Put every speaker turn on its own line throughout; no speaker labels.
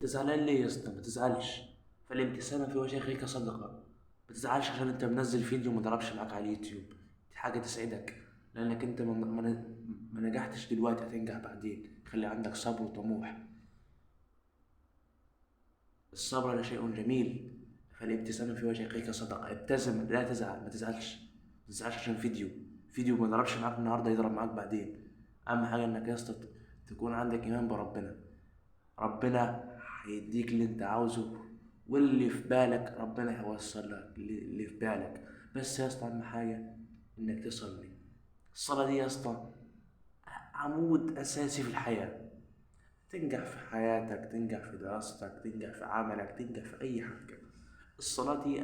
انت زعلان ليه يا اسطى؟ ما تزعلش. فالابتسامة في وجه اخيك صدقة. ما تزعلش عشان انت منزل فيديو ما ضربش معاك على اليوتيوب. دي حاجة تسعدك، لانك انت ما نجحتش دلوقتي، هتنجح بعدين. خلي عندك صبر وطموح. الصبر شيء جميل. فالابتسامة في وجه اخيك صدقة. ابتسم، لا تزعل، ما تزعلش. ما تزعلش عشان فيديو ما ضربش معاك النهارده يضرب معاك بعدين. اهم حاجة انك يا اسطى تكون عندك ايمان بربنا. ربنا هيديك اللي انت عاوزه، واللي في بالك ربنا هيوصل لك اللي في بالك. بس يا اسطى اهم حاجه انك تصلي. الصلاه دي يا اسطى عمود اساسي في الحياه. تنجح في حياتك، تنجح في دراستك، تنجح في عملك، تنجح في اي حاجه. الصلاه دي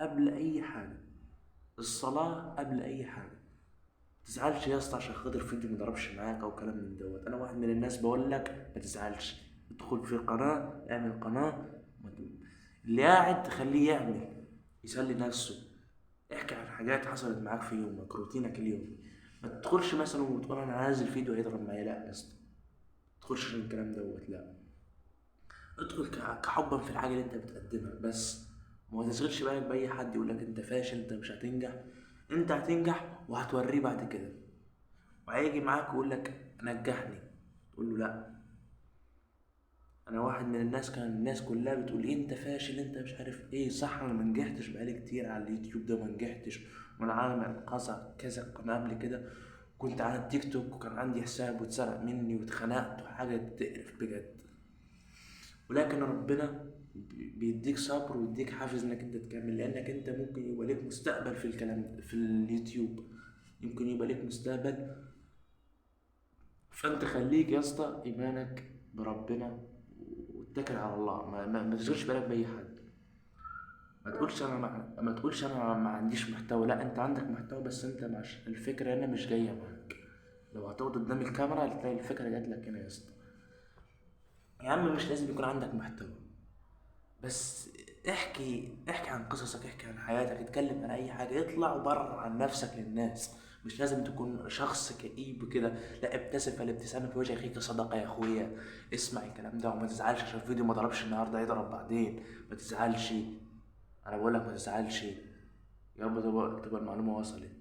قبل اي حاجه. الصلاه قبل اي حاجه. متزعلش يا اسطى عشان خاطر فيديو مضربش معاك او كلام من دوت. انا واحد من الناس بقول لك ما تزعلش. ادخل في قناة، اعمل قناة. اللي قاعد تخليه يعمل، يسلي نفسه. احكي عن حاجات حصلت معاك في يومك، روتينك اليومي. ما تدخلش مثلا وتقول انا نازل فيديو هيضرب معايا، لا يا اسطى. ما تدخلش عشان الكلام دوت، لا. ادخل كحبا في الحاجة اللي انت بتقدمها بس. وما تشغلش بالك بأي حد يقولك انت فاشل، انت مش هتنجح. انت هتنجح وهتوريه بعد كده. وهيجي معاك ويقول لك نجحني، تقول له لا. انا واحد من الناس، كان الناس كلها بتقول إيه انت فاشل، انت مش عارف ايه. صح، انا ما نجحتش بقالي كتير على اليوتيوب ده، ما نجحتش. وانا عامل كذا قناه قبل كده. كنت على التيك توك وكان عندي حساب واتسرق مني واتخنقت وحاجه تقرف بجد. ولكن ربنا بيديك صبر ويديك حافز انك انت تكمل، لانك انت ممكن يبقى ليك مستقبل في الكلام في اليوتيوب. يمكن يبقى ليك مستقبل. فانت خليك يا اسطى ايمانك بربنا، واتكل على الله. ما تشغلش بالك باي حد. ما تقولش انا ما عنديش محتوى. لا، انت عندك محتوى، بس انت مش الفكره هنا مش جايه معاك. لو هتقعد قدام الكاميرا هتلاقي الفكره جات لك هنا يا اسطى. يا عم مش لازم يكون عندك محتوى، بس احكي عن قصصك، احكي عن حياتك، اتكلم عن اي حاجه. اطلع وبرر عن نفسك للناس. مش لازم تكون شخص كئيب كده. لا، ابتسم، فالابتسامه في وجه اخيك صدقه يا اخويا. اسمع الكلام ده وما تزعلش عشان الفيديو ما ضربش النهارده يضرب بعدين. ما تزعلش. انا بقول لك ما تزعلش. يا رب تبقى المعلومه وصلت.